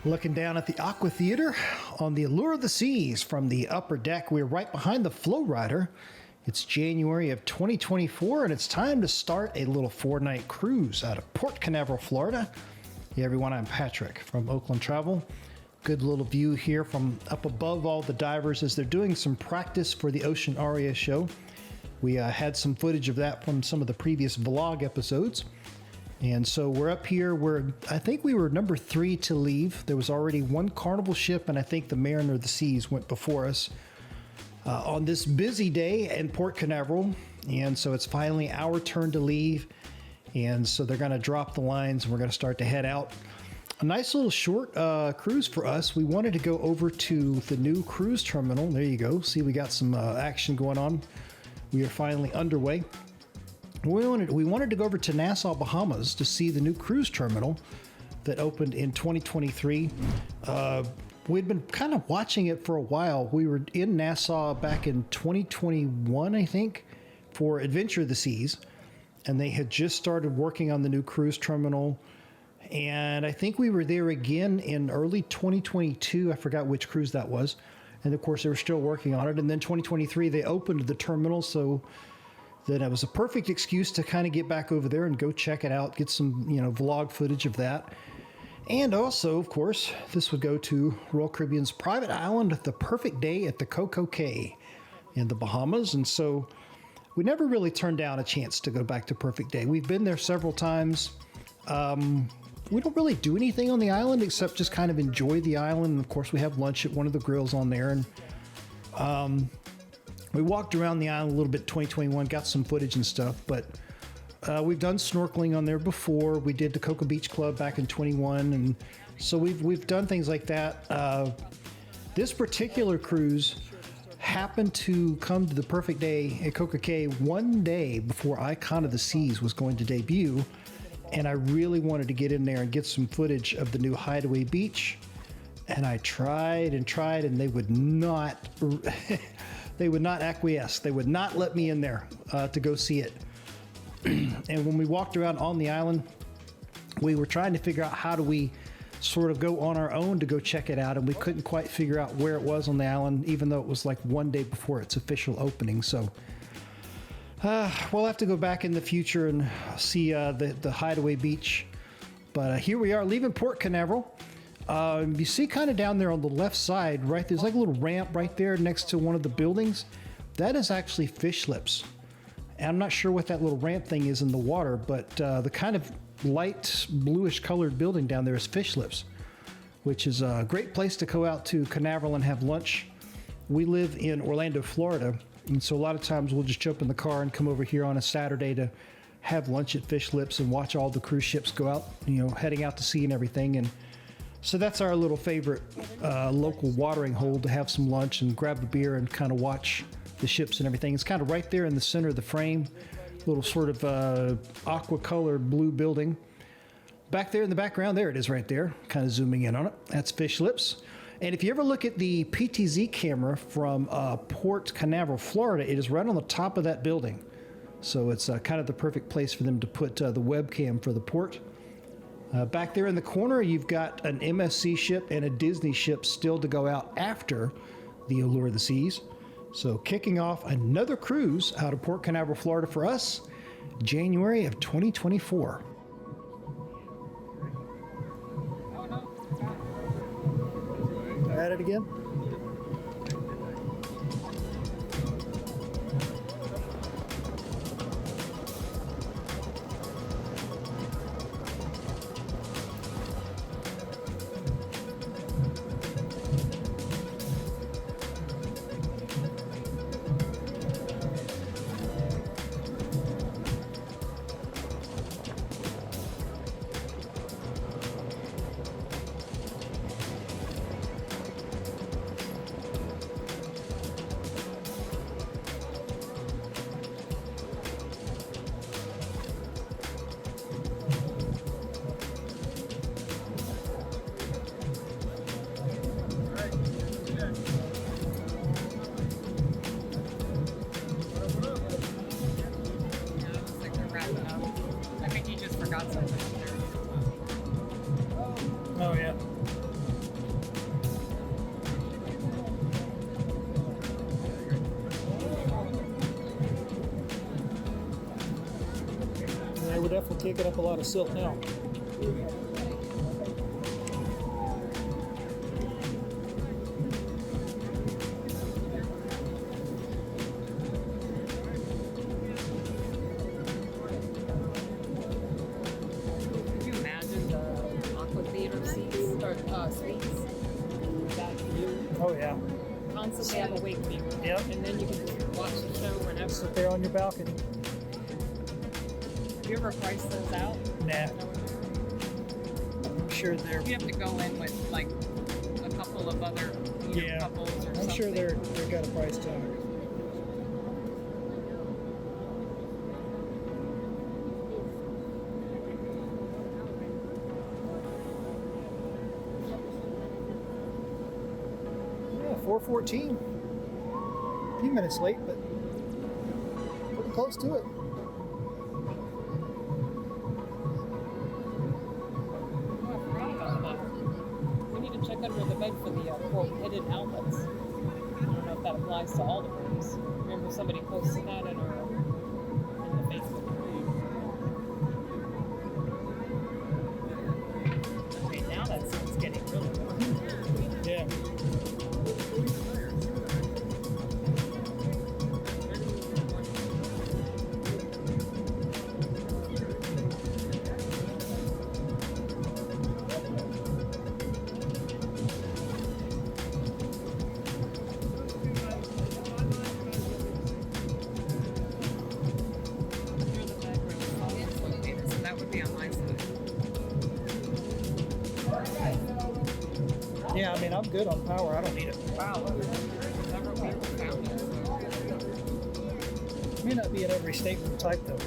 Looking down at the Aqua Theater on the Allure of the Seas from the upper deck. We're right behind the Flowrider. It's January of 2024, and it's time to start a little 4-night cruise out of Port Canaveral, Florida. Hey everyone, I'm Patrick from Oakland Travel. Good little view here from up above all the divers as they're doing some practice for the Ocean Aria show. We had some footage of that from some of the previous vlog episodes. And so we're up here, I think we were number 3 to leave. There was already one Carnival ship, and I think the Mariner of the Seas went before us on this busy day in Port Canaveral. And so it's finally our turn to leave. And so they're going to drop the lines, and we're going to start to head out. A nice little short cruise for us. We wanted to go over to the new cruise terminal. There you go. See, we got some action going on. We are finally underway. We wanted to go over to Nassau, Bahamas to see the new cruise terminal that opened in 2023. We'd been kind of watching it for a while. We were in Nassau back in 2021, I think, for Adventure of the Seas. And they had just started working on the new cruise terminal. And I think we were there again in early 2022. I forgot which cruise that was. And of course, they were still working on it. And then 2023, they opened the terminal. So that it was a perfect excuse to kind of get back over there and go check it out, get some, vlog footage of that. And also, of course, this would go to Royal Caribbean's private island, the perfect day at the Coco Cay in the Bahamas. And so we never really turned down a chance to go back to Perfect Day. We've been there several times. We don't really do anything on the island except just kind of enjoy the island. And of course, we have lunch at one of the grills on there. And we walked around the island a little bit in 2021, got some footage and stuff, but we've done snorkeling on there before. We did the Cocoa Beach Club back in 21, and so we've done things like that. This particular cruise happened to come to the Perfect Day at Coco Cay one day before Icon of the Seas was going to debut, and I really wanted to get in there and get some footage of the new Hideaway Beach, and I tried, and they would not... They would not acquiesce. They would not let me in there to go see it. And when we walked around on the island, we were trying to figure out how do we sort of go on our own to go check it out. And we couldn't quite figure out where it was on the island, even though it was like one day before its official opening. So we'll have to go back in the future and see the Hideaway Beach. But here we are leaving Port Canaveral. You see kind of down there on the left side, right, there's like a little ramp right there next to one of the buildings. That is actually fish lips. And I'm not sure what that little ramp thing is in the water, but the kind of light bluish colored building down there is fish lips, which is a great place to go out to Canaveral and have lunch. We live in Orlando, Florida, and so a lot of times we'll just jump in the car and come over here on a Saturday to have lunch at Fish Lips and watch all the cruise ships go out, heading out to sea and everything. And so that's our little favorite local watering hole to have some lunch and grab a beer and kind of watch the ships and everything. It's kind of right there in the center of the frame, little sort of aqua-colored blue building. Back there in the background, there it is right there, kind of zooming in on it. That's Fish Lips. And if you ever look at the PTZ camera from Port Canaveral, Florida, it is right on the top of that building. So it's kind of the perfect place for them to put the webcam for the port. Back there in the corner, you've got an MSC ship and a Disney ship still to go out after the Allure of the Seas. So kicking off another cruise out of Port Canaveral, Florida for us, January of 2024. At it again. definitely kicking up a lot of silt now. Can you imagine the aqua theater seats or suites? That view. Oh yeah. Constantly have a wake view. Yep. And then you can just watch the show whenever. Sit there on your balcony. Have you ever priced those out? Nah. I'm sure they're. You have to go in with like a couple of other couples or something. I'm sure they've got a price tag. Yeah, 4:14. A few minutes late, but pretty close to it. We need to check under the bed for the quote hidden outlets. I don't know if that applies to all the rooms. Remember somebody posted that in the Facebook group. Okay, now that sounds getting really warm. Yeah. So that would be on my side. Yeah, I mean, I'm good on power. I don't need it. Wow, several people found it. May not be in every stateroom type though.